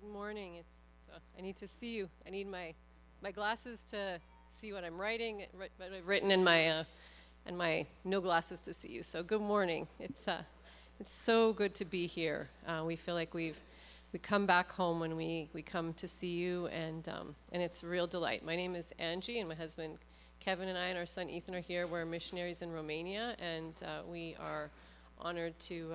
Good morning. I need to see you. I need my glasses to see what I'm writing, what I've written, and my no glasses to see you. So good morning. It's so good to be here. We feel like we come back home when we come to see you, and it's a real delight. My name is Angie, and my husband Kevin and I and our son Ethan are here. We're missionaries in Romania, and we are honored to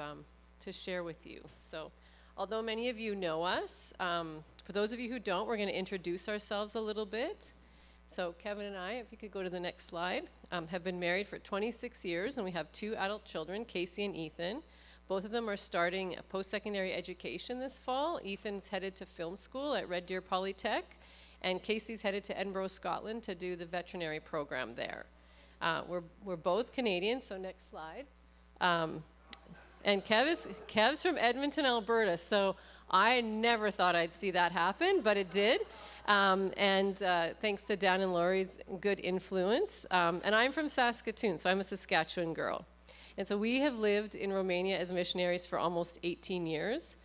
share with you. So, although many of you know us, for those of you who don't, we're going to introduce ourselves a little bit. So Kevin and I, if you could go to the next slide, have been married for 26 years, and we have 2 adult children, Casey and Ethan. Both of them are starting a post-secondary education this fall. Ethan's headed to film school at Red Deer Polytech, and Casey's headed to Edinburgh, Scotland to do the veterinary program there. We're both Canadian, so next slide. And Kev's from Edmonton, Alberta, so I never thought I'd see that happen, but it did. Thanks to Dan and Laurie's good influence. And I'm from Saskatoon, so I'm a Saskatchewan girl. And so we have lived in Romania as missionaries for almost 18 years.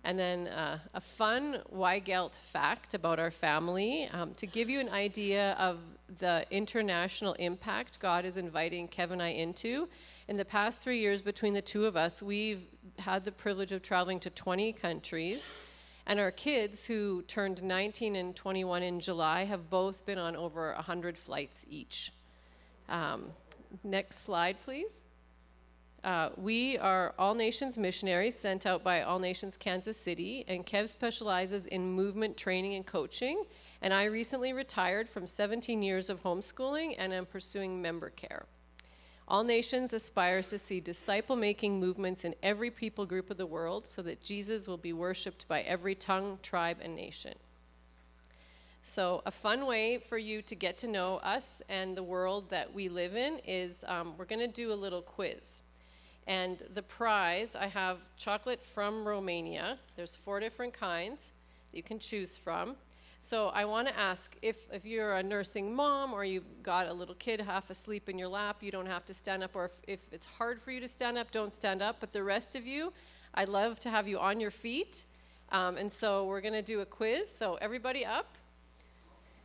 And then a fun Weigelt fact about our family, to give you an idea of the international impact God is inviting Kev and I into. In the past 3 years between the two of us, we've had the privilege of traveling to 20 countries. And our kids, who turned 19 and 21 in July, have both been on over 100 flights each. Next slide, please. We are All Nations missionaries sent out by All Nations Kansas City, and Kev specializes in movement training and coaching. And I recently retired from 17 years of homeschooling and am pursuing member care. All Nations aspires to see disciple-making movements in every people group of the world so that Jesus will be worshipped by every tongue, tribe, and nation. So a fun way for you to get to know us and the world that we live in is we're going to do a little quiz. And the prize, I have chocolate from Romania. There's 4 different kinds that you can choose from. So I want to ask, if you're a nursing mom or you've got a little kid half asleep in your lap, you don't have to stand up, or if it's hard for you to stand up, don't stand up. But the rest of you, I'd love to have you on your feet. And so we're going to do a quiz. So everybody up.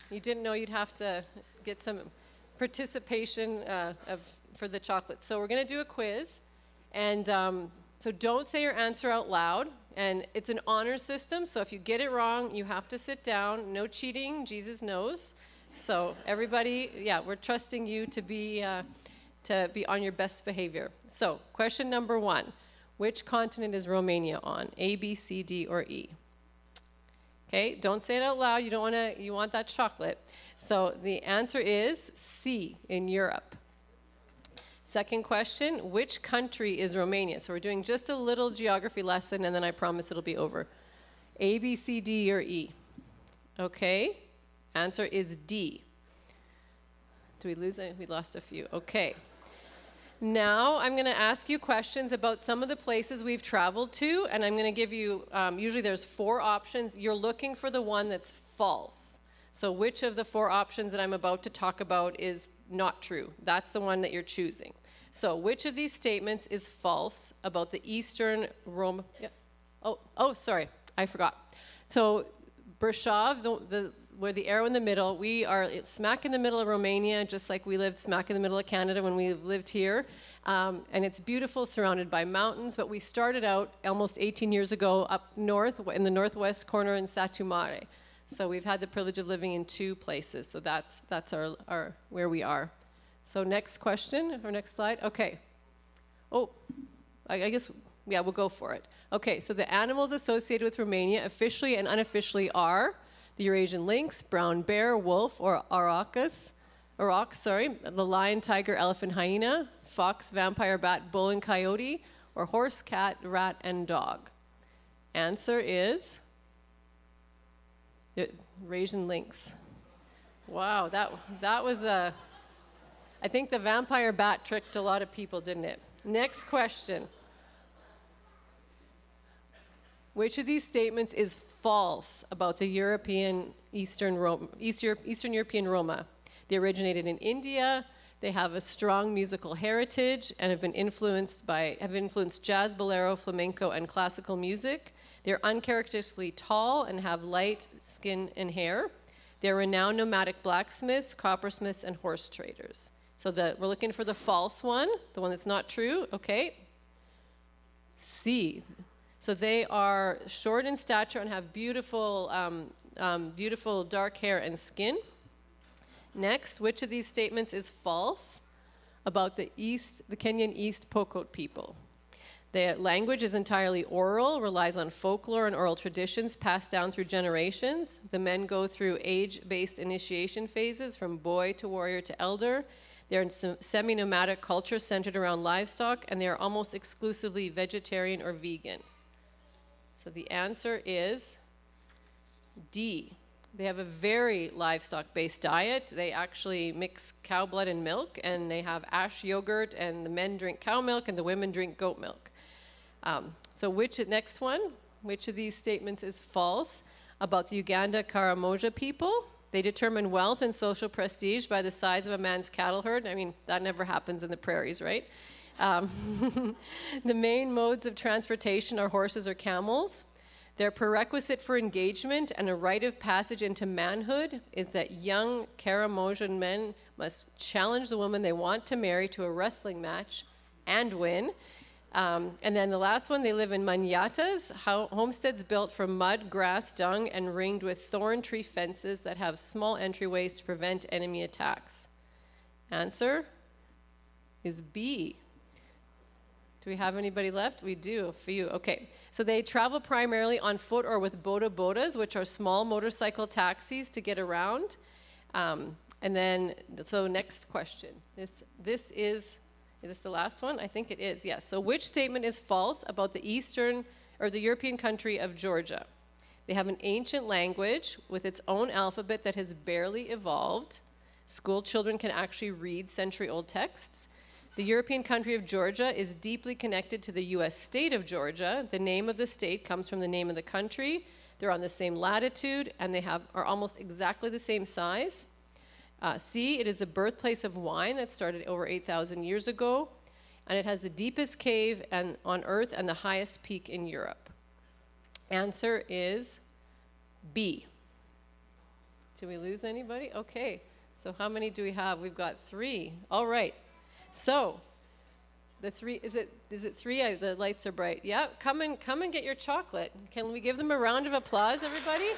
You didn't know you'd have to get some participation for the chocolate. So we're going to do a quiz. And so don't say your answer out loud. And it's an honor system, so if you get it wrong, you have to sit down. No cheating, Jesus knows. So everybody, we're trusting you to be on your best behavior. So question number 1, which continent is Romania on? A, B, C, D, or E? Okay, don't say it out loud. You want that chocolate. So the answer is C, in Europe. Second question, which country is Romania? So we're doing just a little geography lesson, and then I promise it'll be over. A, B, C, D, or E? Okay, answer is D. Do we lose it? We lost a few. Okay. Now I'm going to ask you questions about some of the places we've traveled to, and I'm going to give you, usually there's 4 options. You're looking for the one that's false. So which of the 4 options that I'm about to talk about is not true? That's the one that you're choosing. So which of these statements is false about the Eastern Rome? Yeah. Oh, sorry, I forgot. So Brasov, where the arrow in the middle, we are smack in the middle of Romania, just like we lived smack in the middle of Canada when we lived here. And it's beautiful, surrounded by mountains, but we started out almost 18 years ago up north, in the northwest corner in Satu Mare. So we've had the privilege of living in 2 places. So that's our where we are. So next question, or next slide. Okay. Oh, I guess, we'll go for it. Okay, so the animals associated with Romania officially and unofficially are the Eurasian lynx, brown bear, wolf, or auroch, the lion, tiger, elephant, hyena, fox, vampire, bat, bull, and coyote, or horse, cat, rat, and dog. Answer is Eurasian lynx. Wow, that was I think the vampire bat tricked a lot of people, didn't it? Next question. Which of these statements is false about the Eastern European Roma? They originated in India. They have a strong musical heritage and have influenced jazz, bolero, flamenco, and classical music. They're uncharacteristically tall and have light skin and hair. They're renowned nomadic blacksmiths, coppersmiths, and horse traders. So we're looking for the false one, the one that's not true. Okay. C. So they are short in stature and have beautiful, beautiful dark hair and skin. Next, which of these statements is false about the Kenyan East Pokot people? The language is entirely oral, relies on folklore and oral traditions passed down through generations. The men go through age-based initiation phases from boy to warrior to elder. They're in semi-nomadic culture centered around livestock, and they are almost exclusively vegetarian or vegan. So the answer is D. They have a very livestock-based diet. They actually mix cow blood and milk, and they have ash yogurt, and the men drink cow milk, and the women drink goat milk. So next one, which of these statements is false about the Uganda Karamoja people? They determine wealth and social prestige by the size of a man's cattle herd. I mean, that never happens in the prairies, right? The main modes of transportation are horses or camels. Their prerequisite for engagement and a rite of passage into manhood is that young Karamojan men must challenge the woman they want to marry to a wrestling match and win. And then the last one, they live in manyatas, homesteads built from mud, grass, dung, and ringed with thorn tree fences that have small entryways to prevent enemy attacks. Answer is B. Do we have anybody left? We do, a few. Okay, so they travel primarily on foot or with boda-bodas, which are small motorcycle taxis to get around. And then, so next question. This is this the last one? I think it is, yes. So which statement is false about the European country of Georgia? They have an ancient language with its own alphabet that has barely evolved. School children can actually read century-old texts. The European country of Georgia is deeply connected to the U.S. state of Georgia. The name of the state comes from the name of the country. They're on the same latitude, and they are almost exactly the same size. C, it is the birthplace of wine that started over 8,000 years ago, and it has the deepest cave on Earth and the highest peak in Europe. Answer is B. Did we lose anybody? Okay, so how many do we have? We've got 3. All right. So, the 3, is it 3? The lights are bright. Yeah, come and get your chocolate. Can we give them a round of applause, everybody?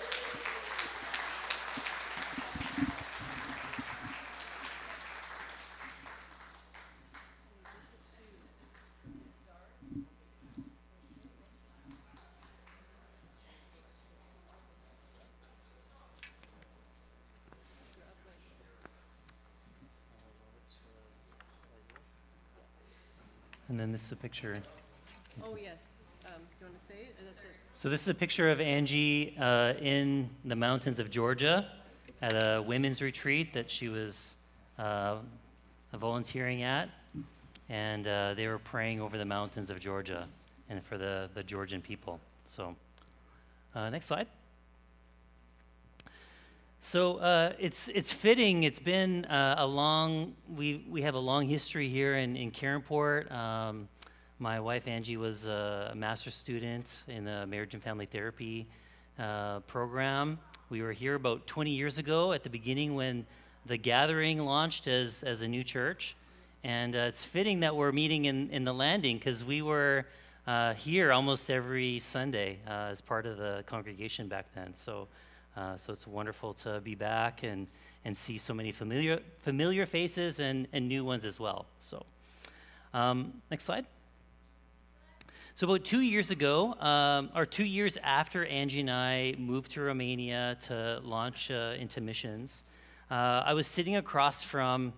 And then this is a picture. Oh, yes. Do you want to say it? That's it. So this is a picture of Angie in the mountains of Georgia at a women's retreat that she was volunteering at. And they were praying over the mountains of Georgia and for the Georgian people. So next slide. So it's fitting. It's been we have a long history here in Caronport. My wife Angie was a master's student in the marriage and family therapy program. We were here about 20 years ago at the beginning when the gathering launched as a new church. And it's fitting that we're meeting in the landing because we were here almost every Sunday as part of the congregation back then. So it's wonderful to be back and see so many familiar faces and new ones as well. So next slide. So about 2 years ago, or 2 years after Angie and I moved to Romania to launch into missions, I was sitting across from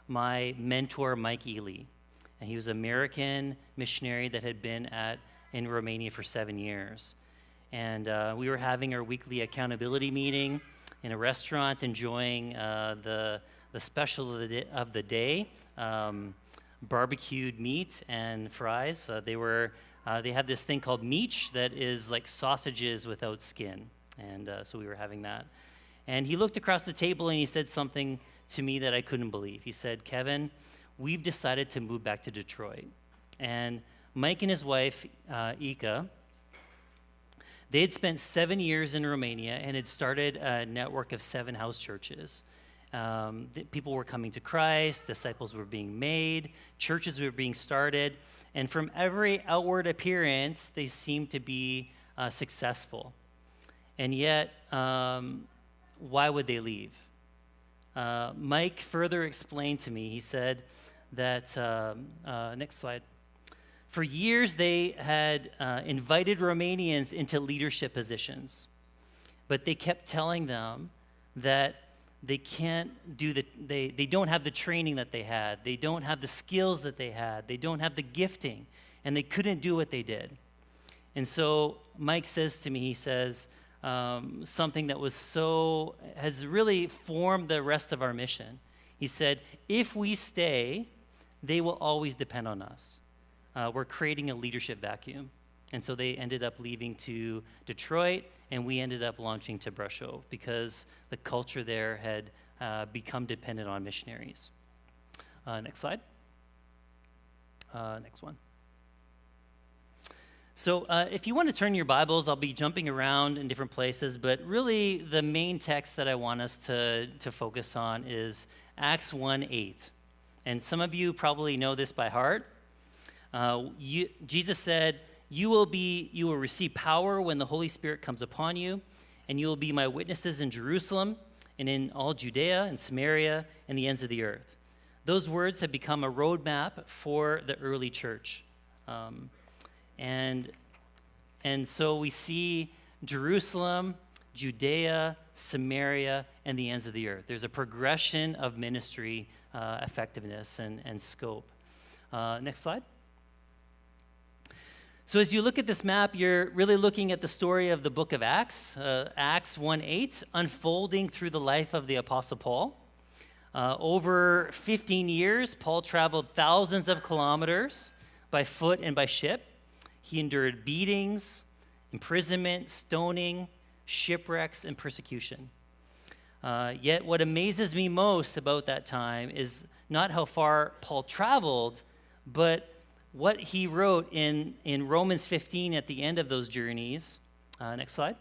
my mentor, Mike Ely. And he was an American missionary that had been in Romania for 7 years. And we were having our weekly accountability meeting in a restaurant, enjoying the special of the day, barbecued meat and fries. They have this thing called meech that is like sausages without skin. And so we were having that. And he looked across the table and he said something to me that I couldn't believe. He said, "Kevin, we've decided to move back to Detroit." And Mike and his wife, Ika, They had spent 7 years in Romania and had started a network of 7 house churches. People were coming to Christ, disciples were being made, churches were being started, and from every outward appearance, they seemed to be successful. And yet, why would they leave? Mike further explained to me, he said that, next slide. For years, they had invited Romanians into leadership positions, but they kept telling them that they can't do they don't have the training that they had, they don't have the skills that they had, they don't have the gifting, and they couldn't do what they did. And so Mike says to me, he says, something that has really formed the rest of our mission. He said, if we stay, they will always depend on us. We're creating a leadership vacuum. And so they ended up leaving to Detroit, and we ended up launching to Brasov because the culture there had become dependent on missionaries. Next slide. Next one. So if you want to turn your Bibles, I'll be jumping around in different places, but really the main text that I want us to focus on is Acts 1:8. And some of you probably know this by heart. Jesus said, you will receive power when the Holy Spirit comes upon you, and you will be my witnesses in Jerusalem and in all Judea and Samaria and the ends of the earth. Those words have become a roadmap for the early church. And so we see Jerusalem, Judea, Samaria, and the ends of the earth. There's a progression of ministry effectiveness and scope. Next slide. So as you look at this map, you're really looking at the story of the book of Acts, Acts 1:8, unfolding through the life of the Apostle Paul. Over 15 years, Paul traveled thousands of kilometers by foot and by ship. He endured beatings, imprisonment, stoning, shipwrecks, and persecution. Yet what amazes me most about that time is not how far Paul traveled, but what he wrote in Romans 15 at the end of those journeys. Next slide.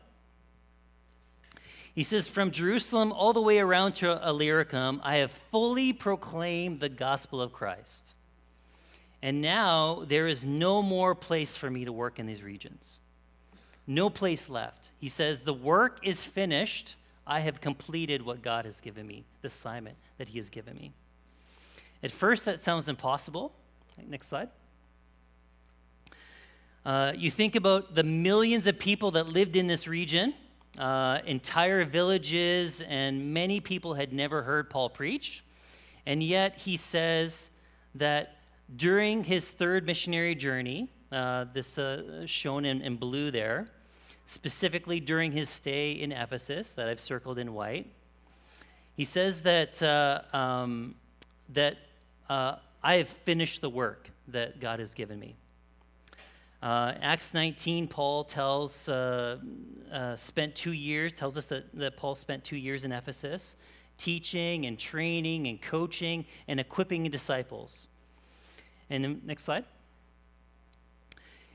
He says, from Jerusalem all the way around to Illyricum, I have fully proclaimed the gospel of Christ. And now there is no more place for me to work in these regions. No place left. He says, the work is finished. I have completed what God has given me, the assignment that he has given me. At first, that sounds impossible. Next slide. You think about the millions of people that lived in this region, entire villages, and many people had never heard Paul preach. And yet he says that during his third missionary journey, this shown in blue there, specifically during his stay in Ephesus, that I've circled in white, he says that I have finished the work that God has given me. Acts 19, Paul tells us that Paul spent 2 years in Ephesus, teaching and training and coaching and equipping disciples. And then, next slide.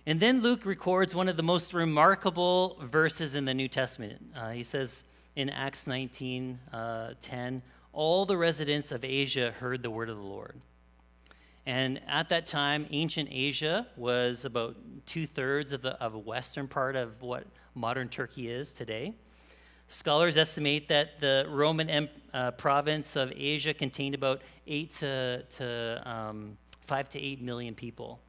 And then Luke records one of the most remarkable verses in the New Testament. He says in Acts 19:10, all the residents of Asia heard the word of the Lord. And at that time, ancient Asia was about 2/3 of the western part of what modern Turkey is today. Scholars estimate that the Roman province of Asia contained about 5 to 8 million people.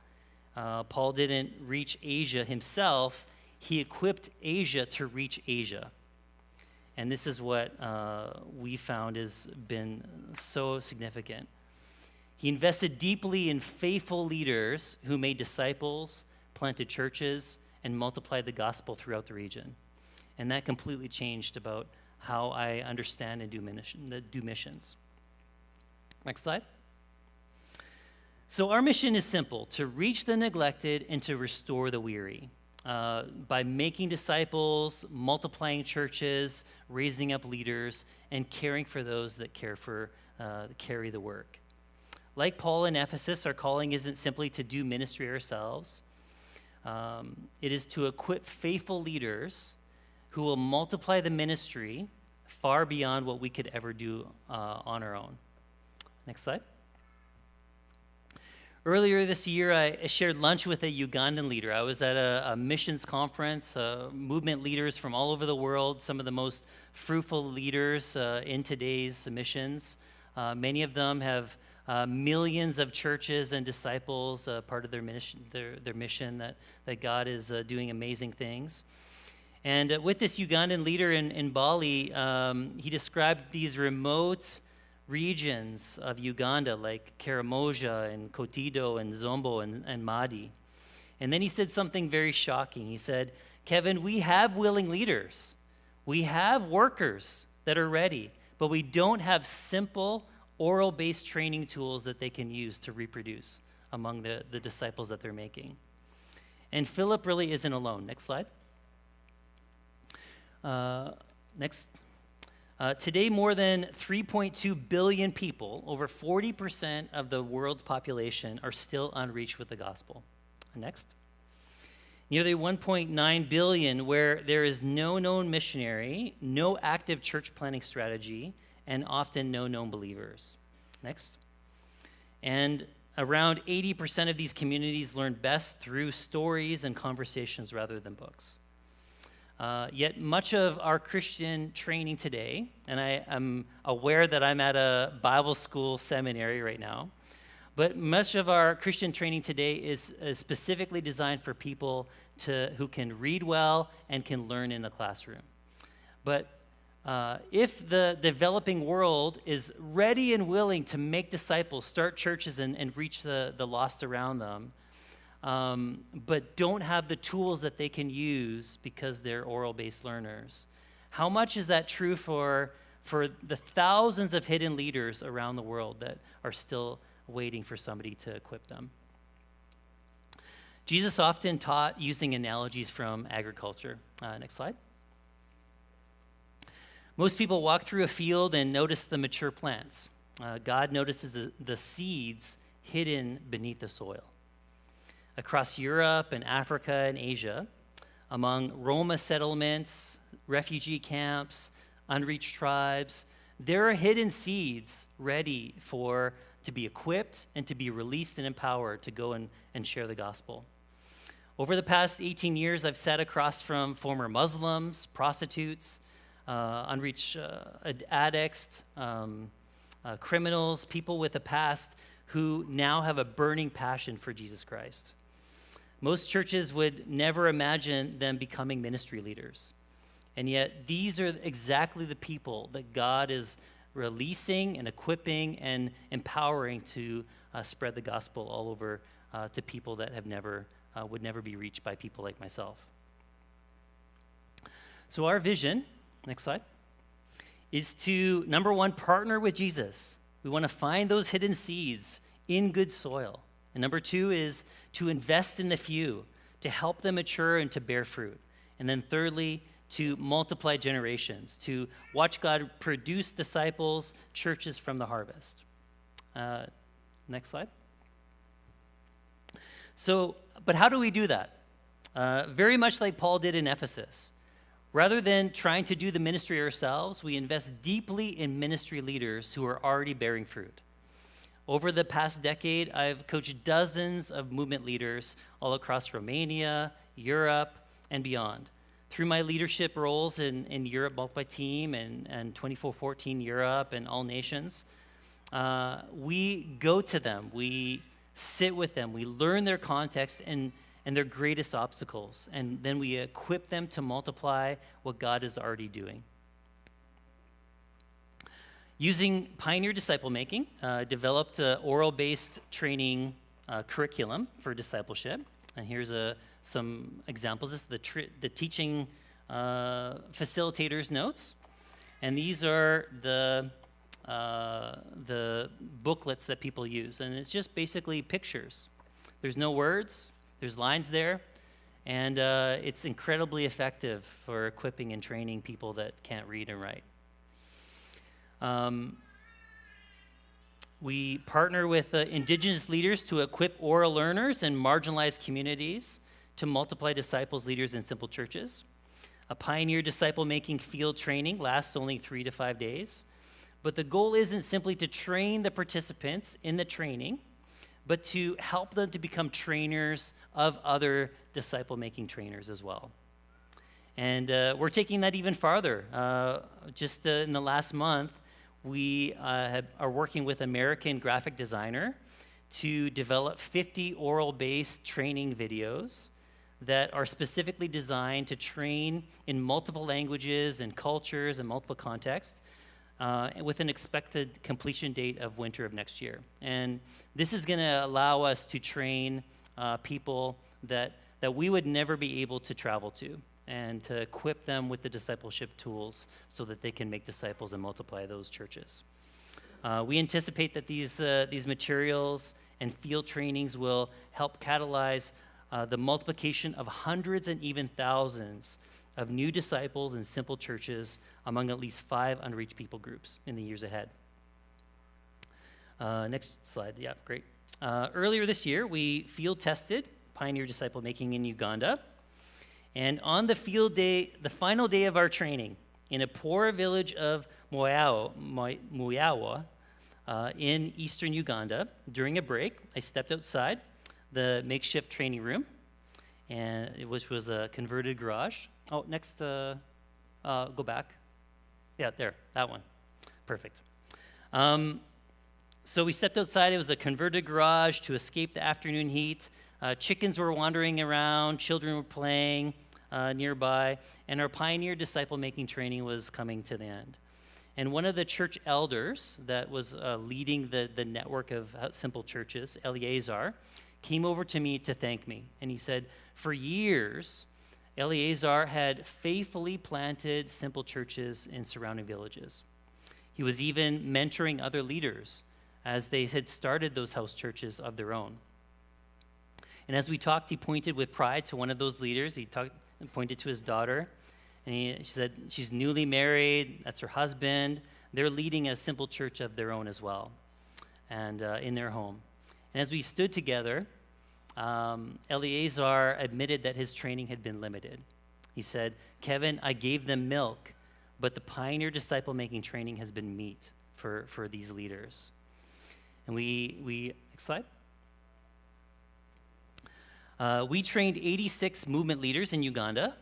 Paul didn't reach Asia himself. He equipped Asia to reach Asia. And this is what we found has been so significant. He invested deeply in faithful leaders who made disciples, planted churches, and multiplied the gospel throughout the region. And that completely changed about how I understand and do missions. Next slide. So our mission is simple, to reach the neglected and to restore the weary. By making disciples, multiplying churches, raising up leaders, and caring for those that carry the work. Like Paul in Ephesus, our calling isn't simply to do ministry ourselves. It is to equip faithful leaders who will multiply the ministry far beyond what we could ever do on our own. Next slide. Earlier this year, I shared lunch with a Ugandan leader. I was at a missions conference, movement leaders from all over the world, some of the most fruitful leaders in today's missions. Many of them have millions of churches and disciples, part of their mission that God is doing amazing things. And with this Ugandan leader in Bali, he described these remote regions of Uganda like Karamoja and Kotido and Zombo and Madi. And then he said something very shocking. He said, Kevin, we have willing leaders. We have workers that are ready, but we don't have simple oral-based training tools that they can use to reproduce among the disciples that they're making. And Philip really isn't alone. Next slide. Next. Today, more than 3.2 billion people, over 40% of the world's population, are still unreached with the gospel. Next. Nearly 1.9 billion where there is no known missionary, no active church planting strategy, and often no known believers. Next. And around 80% of these communities learn best through stories and conversations rather than books. Yet much of our Christian training today, and I am aware that I'm at a Bible school seminary right now, but much of our Christian training today is specifically designed for people who can read well and can learn in a classroom. But if the developing world is ready and willing to make disciples, start churches, and reach the lost around them, but don't have the tools that they can use because they're oral-based learners, how much is that true for the thousands of hidden leaders around the world that are still waiting for somebody to equip them? Jesus often taught using analogies from agriculture. Next slide. Most people walk through a field and notice the mature plants. God notices the seeds hidden beneath the soil. Across Europe and Africa and Asia, among Roma settlements, refugee camps, unreached tribes, there are hidden seeds ready to be equipped and to be released and empowered to go and share the gospel. Over the past 18 years, I've sat across from former Muslims, prostitutes, unreached addicts, criminals, people with a past who now have a burning passion for Jesus Christ. Most churches would never imagine them becoming ministry leaders. And yet, these are exactly the people that God is releasing and equipping and empowering to spread the gospel all over to people that would never be reached by people like myself. So our vision, next slide, is to, number one, partner with Jesus. We want to find those hidden seeds in good soil. And number two is to invest in the few, to help them mature and to bear fruit. And then thirdly, to multiply generations, to watch God produce disciples, churches from the harvest. Next slide. So, but how do we do that? Very much like Paul did in Ephesus. Rather than trying to do the ministry ourselves, we invest deeply in ministry leaders who are already bearing fruit. Over the past decade, I've coached dozens of movement leaders all across Romania, Europe, and beyond. Through my leadership roles in Europe Multi-Team and 2414 Europe and All Nations, we go to them, we sit with them, we learn their context and their greatest obstacles, and then we equip them to multiply what God is already doing. Using Pioneer Disciple Making, developed an oral-based training curriculum for discipleship. And here's some examples. This is the teaching facilitators' notes. And these are the booklets that people use. And it's just basically pictures. There's no words. There's lines there. And it's incredibly effective for equipping and training people that can't read and write. We partner with indigenous leaders to equip oral learners in marginalized communities to multiply disciples, leaders, and simple churches. A pioneer disciple-making field training lasts only 3 to 5 days. But the goal isn't simply to train the participants in the training, but to help them to become trainers of other disciple-making trainers as well. And we're taking that even farther. Just in the last month, we are working with American graphic designer to develop 50 oral-based training videos that are specifically designed to train in multiple languages and cultures and multiple contexts with an expected completion date of winter of next year. And this is going to allow us to train people that we would never be able to travel to, and to equip them with the discipleship tools so that they can make disciples and multiply those churches. We anticipate that these materials and field trainings will help catalyze the multiplication of hundreds and even thousands of new disciples and simple churches among at least 5 unreached people groups in the years ahead. Next slide. Yeah, great. Earlier this year, we field tested Pioneer Disciple Making in Uganda. And on the field day, the final day of our training, in a poor village of Muyawa in eastern Uganda, during a break, I stepped outside the makeshift training room, which was a converted garage. Oh, next, go back. Yeah, there, that one. Perfect. So we stepped outside. It was a converted garage to escape the afternoon heat. Chickens were wandering around. Children were playing nearby. And our pioneer disciple-making training was coming to the end. And one of the church elders that was leading the network of simple churches, Eleazar, came over to me to thank me. And he said, for years, Eleazar had faithfully planted simple churches in surrounding villages. He was even mentoring other leaders as they had started those house churches of their own. And as we talked, he pointed with pride to one of those leaders. He pointed to his daughter, and she said she's newly married. That's her husband. They're leading a simple church of their own as well, and in their home. And as we stood together, Eleazar admitted that his training had been limited. He said, Kevin, I gave them milk, but the pioneer disciple-making training has been meat for these leaders. And we next slide. We trained 86 movement leaders in Uganda.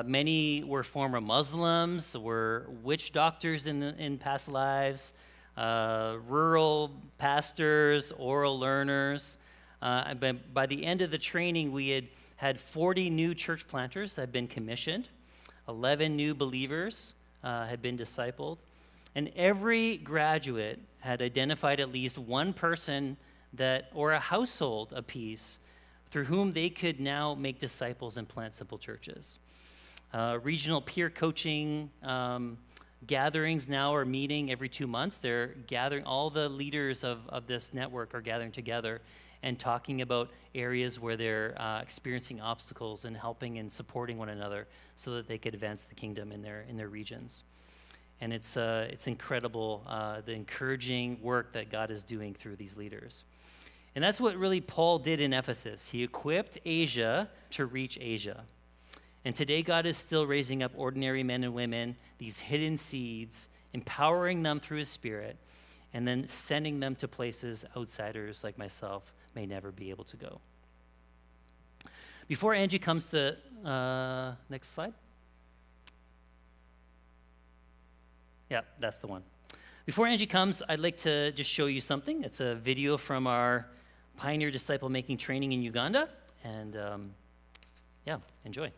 Many were former Muslims, were witch doctors in past lives, rural pastors, oral learners. But by the end of the training, we had 40 new church planters that had been commissioned, 11 new believers had been discipled, and every graduate had identified at least one person or a household apiece through whom they could now make disciples and plant simple churches. Regional peer coaching gatherings now are meeting every 2 months. They're gathering, all the leaders of this network are gathering together and talking about areas where they're experiencing obstacles and helping and supporting one another so that they could advance the kingdom in their regions. And it's incredible, the encouraging work that God is doing through these leaders. And that's what really Paul did in Ephesus. He equipped Asia to reach Asia. And today God is still raising up ordinary men and women, these hidden seeds, empowering them through his Spirit, and then sending them to places outsiders like myself may never be able to go. Before Angie comes to, next slide. Yeah, that's the one. Before Angie comes, I'd like to just show you something. It's a video from our Pioneer Disciple Making training in Uganda. And yeah, enjoy.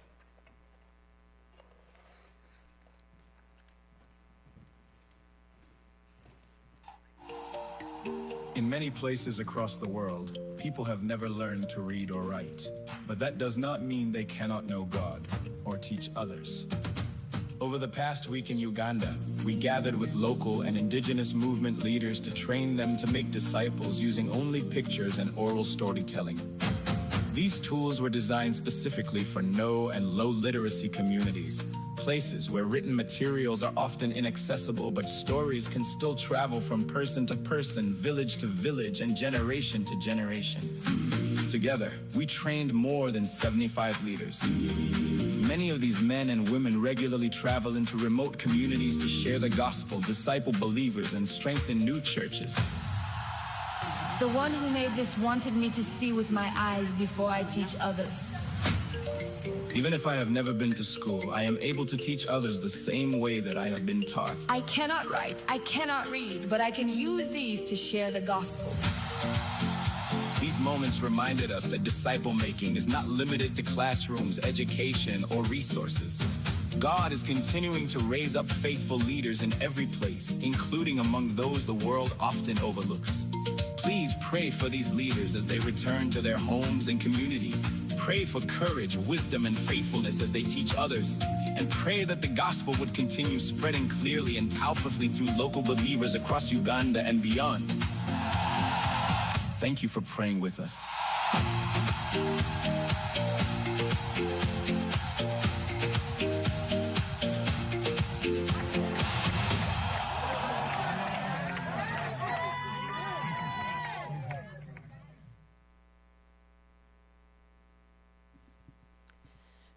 In many places across the world, people have never learned to read or write. But that does not mean they cannot know God or teach others. Over the past week in Uganda, we gathered with local and indigenous movement leaders to train them to make disciples using only pictures and oral storytelling. These tools were designed specifically for no and low literacy communities, places where written materials are often inaccessible, but stories can still travel from person to person, village to village, and generation to generation. Together, we trained more than 75 leaders. Many of these men and women regularly travel into remote communities to share the gospel, disciple believers, and strengthen new churches. The one who made this wanted me to see with my eyes before I teach others. Even if I have never been to school, I am able to teach others the same way that I have been taught. I cannot write, I cannot read, but I can use these to share the gospel. These moments reminded us that disciple making is not limited to classrooms, education, or resources. God is continuing to raise up faithful leaders in every place, including among those the world often overlooks. Please pray for these leaders as they return to their homes and communities. Pray for courage, wisdom, and faithfulness as they teach others. And pray that the gospel would continue spreading clearly and powerfully through local believers across Uganda and beyond. Thank you for praying with us.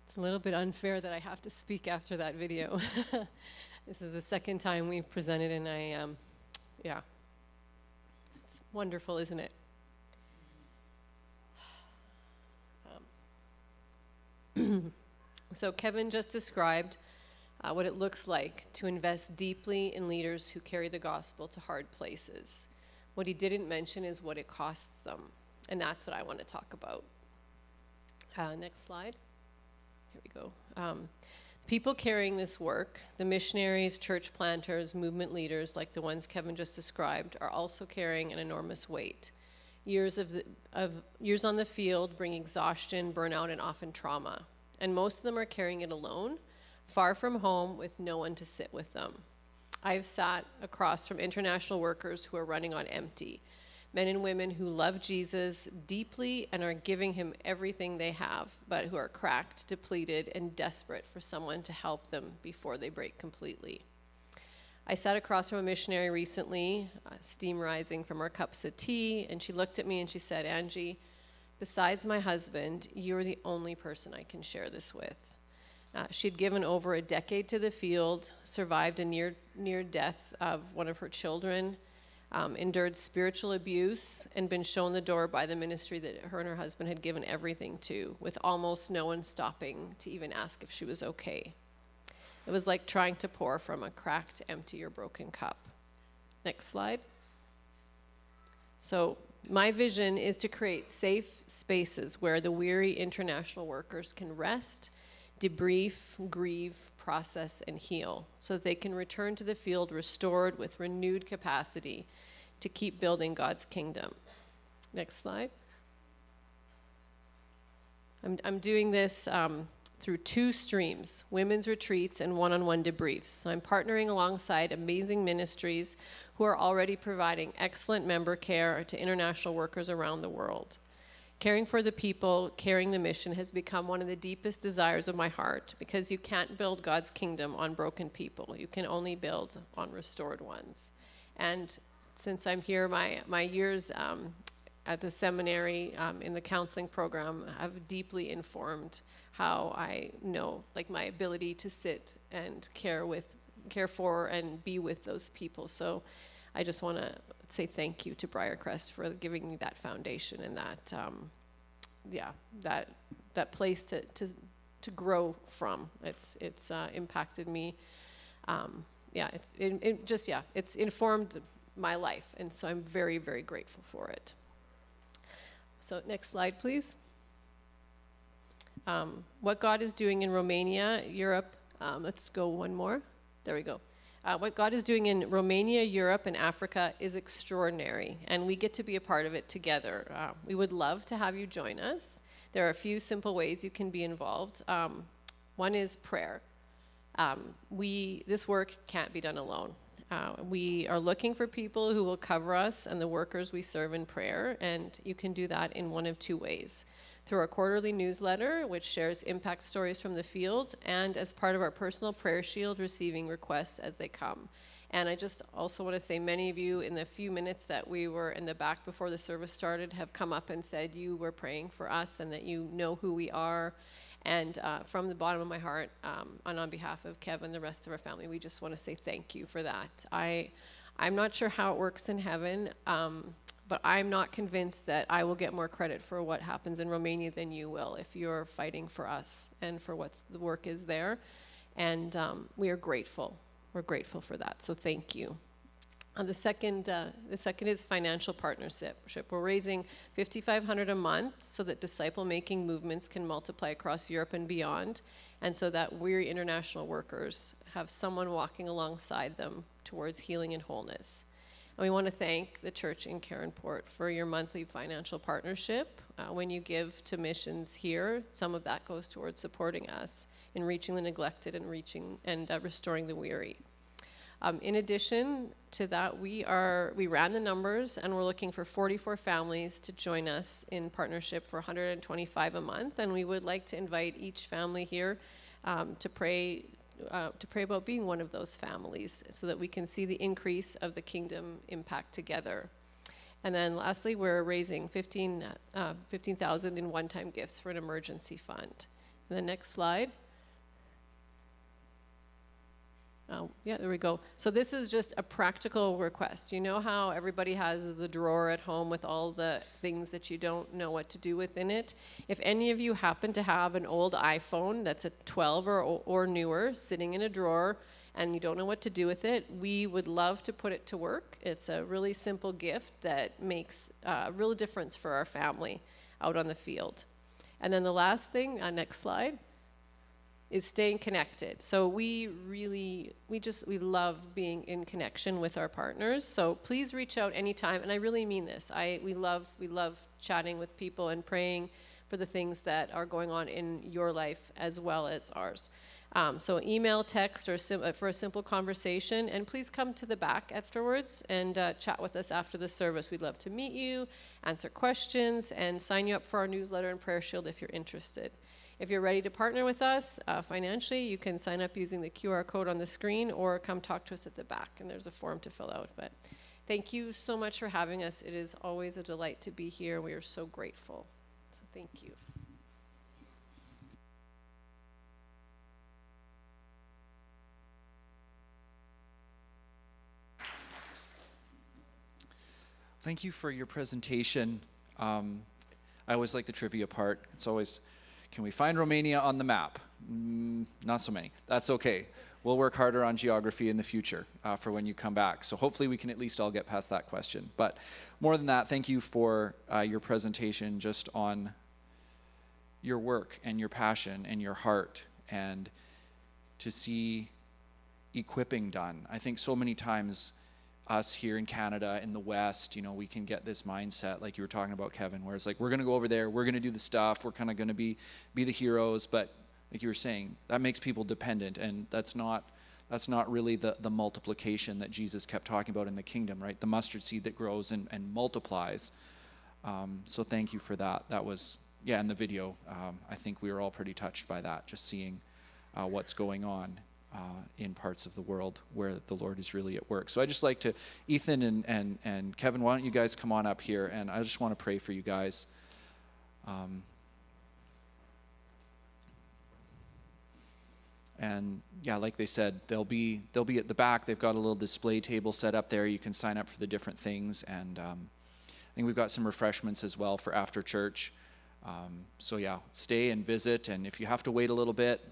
It's a little bit unfair that I have to speak after that video. This is the second time we've presented, and yeah. It's wonderful, isn't it? So Kevin just described what it looks like to invest deeply in leaders who carry the gospel to hard places. What he didn't mention is what it costs them, and that's what I want to talk about. Next slide. Here we go. People carrying this work, the missionaries, church planters, movement leaders like the ones Kevin just described, are also carrying an enormous weight. Years on the field bring exhaustion, burnout, and often trauma. And most of them are carrying it alone, far from home, with no one to sit with them. I've sat across from international workers who are running on empty, men and women who love Jesus deeply and are giving him everything they have, but who are cracked, depleted, and desperate for someone to help them before they break completely. I sat across from a missionary recently, steam rising from our cups of tea, and she looked at me and she said, "Angie, besides my husband, you're the only person I can share this with." She'd given over a decade to the field, survived a near death of one of her children, endured spiritual abuse, and been shown the door by the ministry that her and her husband had given everything to, with almost no one stopping to even ask if she was okay. It was like trying to pour from a cracked, empty, or broken cup. Next slide. So my vision is to create safe spaces where the weary international workers can rest, debrief, grieve, process, and heal, so that they can return to the field restored with renewed capacity to keep building God's kingdom. Next slide. I'm doing this through two streams, women's retreats and one-on-one debriefs. So I'm partnering alongside amazing ministries who are already providing excellent member care to international workers around the world. Caring for the people, carrying the mission has become one of the deepest desires of my heart, because you can't build God's kingdom on broken people. You can only build on restored ones. And since I'm here, my years at the seminary in the counseling program have deeply informed how I know, like, my ability to sit and care for and be with those people. So I just want to say thank you to Briarcrest for giving me that foundation and that place to grow from. It's impacted me. It's informed my life, and so I'm very, very grateful for it. So next slide, please. What God is doing in Romania, Europe, let's go one more. There we go. What God is doing in Romania, Europe, and Africa is extraordinary, and we get to be a part of it together. We would love to have you join us. There are a few simple ways you can be involved. One is prayer. This work can't be done alone. We are looking for people who will cover us and the workers we serve in prayer, and you can do that in one of two ways. Through our quarterly newsletter, which shares impact stories from the field, and as part of our personal prayer shield, receiving requests as they come. And I just also want to say many of you in the few minutes that we were in the back before the service started have come up and said you were praying for us and that you know who we are. And from the bottom of my heart, and on behalf of Kevin and the rest of our family, we just want to say thank you for that. I'm not sure how it works in heaven, but I'm not convinced that I will get more credit for what happens in Romania than you will if you're fighting for us and for what the work is there. And we are grateful. We're grateful for that. So thank you. The second is financial partnership. We're raising $5,500 a month so that disciple-making movements can multiply across Europe and beyond, and so that weary international workers have someone walking alongside them towards healing and wholeness. And we want to thank the church in Caronport for your monthly financial partnership. When you give to missions here, some of that goes towards supporting us in reaching the neglected and restoring the weary. In addition to that, we ran the numbers, and we're looking for 44 families to join us in partnership for $125 a month. And we would like to invite each family here to pray about being one of those families, so that we can see the increase of the kingdom impact together. And then lastly, we're raising $15,000 in one-time gifts for an emergency fund. And the next slide. Yeah, there we go. So this is just a practical request. You know how everybody has the drawer at home with all the things that you don't know what to do within it? If any of you happen to have an old iPhone that's a 12 or newer sitting in a drawer and you don't know what to do with it, we would love to put it to work. It's a really simple gift that makes a real difference for our family out on the field. And then the last thing, next slide, is staying connected. So we love being in connection with our partners. So please reach out anytime, and I really mean this. We love chatting with people and praying for the things that are going on in your life as well as ours. So email, text, or for a simple conversation, and please come to the back afterwards and chat with us after the service. We'd love to meet you, answer questions, and sign you up for our newsletter and prayer shield if you're interested. If you're ready to partner with us financially, you can sign up using the QR code on the screen or come talk to us at the back, and there's a form to fill out. But thank you so much for having us. It is always a delight to be here. We are so grateful. So thank you. Thank you for your presentation. I always like the trivia part. It's always, can we find Romania on the map? Not so many. That's okay. We'll work harder on geography in the future for when you come back. So hopefully we can at least all get past that question. But more than that, thank you for your presentation just on your work and your passion and your heart, and to see equipping done. I think so many times us here in Canada, in the West, we can get this mindset, like you were talking about, Kevin, where it's like, we're going to go over there, we're going to do the stuff, we're kind of going to be the heroes, but like you were saying, that makes people dependent, and that's not really the multiplication that Jesus kept talking about in the kingdom, right? The mustard seed that grows and multiplies. So thank you for that. That was, in the video, I think we were all pretty touched by that, just seeing what's going on in parts of the world where the Lord is really at work. So I just like to, Ethan and Kevin, why don't you guys come on up here, and I just want to pray for you guys. And like they said, they'll be at the back. They've got a little display table set up there. You can sign up for the different things, and I think we've got some refreshments as well for after church. So stay and visit, and if you have to wait a little bit,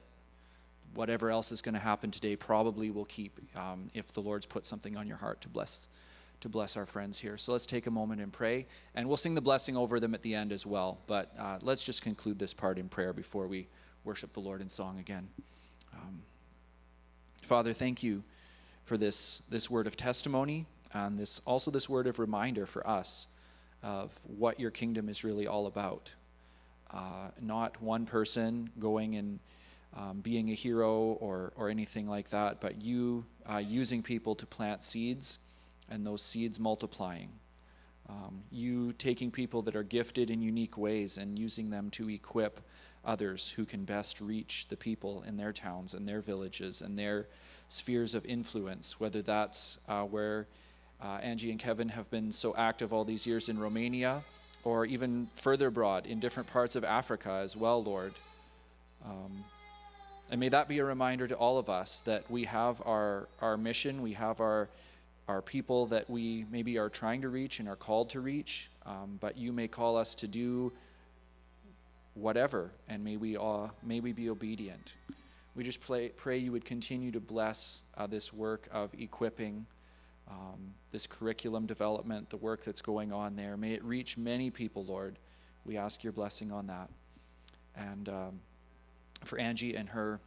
whatever else is going to happen today probably will keep, if the Lord's put something on your heart to bless our friends here. So let's take a moment and pray, and we'll sing the blessing over them at the end as well. But let's just conclude this part in prayer before we worship the Lord in song again. Father, thank you for this word of testimony, and this word of reminder for us of what your kingdom is really all about. Not one person going and being a hero or anything like that, but you using people to plant seeds, and those seeds multiplying. You taking people that are gifted in unique ways and using them to equip others who can best reach the people in their towns and their villages and their spheres of influence, whether that's where Angie and Kevin have been so active all these years in Romania, or even further abroad in different parts of Africa as well, Lord. And may that be a reminder to all of us that we have our mission, we have our people that we maybe are trying to reach and are called to reach, but you may call us to do whatever, and may we be obedient. We just pray you would continue to bless this work of equipping, this curriculum development, the work that's going on there. May it reach many people, Lord. We ask your blessing on that. And for Angie and her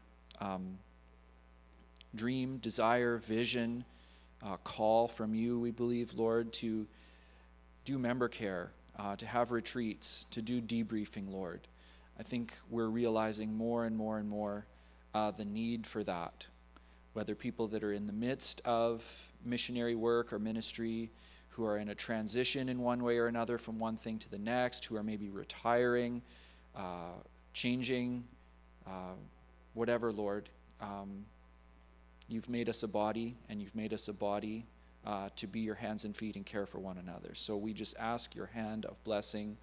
dream, desire, vision, call from you, we believe, Lord, to do member care, to have retreats, to do debriefing, Lord. I think we're realizing more and more and more the need for that, whether people that are in the midst of missionary work or ministry, who are in a transition in one way or another from one thing to the next, who are maybe retiring, changing, whatever, Lord. You've made us a body, and you've made us a body to be your hands and feet and care for one another. So we just ask your hand of blessing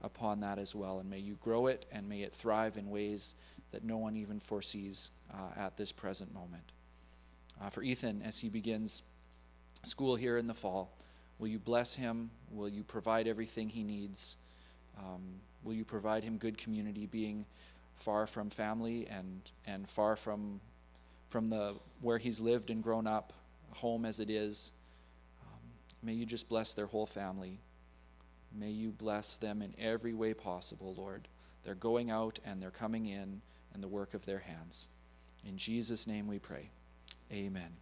upon that as well, and may you grow it, and may it thrive in ways that no one even foresees at this present moment. For Ethan, as he begins school here in the fall, will you bless him? Will you provide everything he needs? Will you provide him good community, being far from family and far from the where he's lived and grown up, home as it is? May you just bless their whole family. May you bless them in every way possible, Lord. They're going out and they're coming in, and the work of their hands. In Jesus' name we pray. Amen.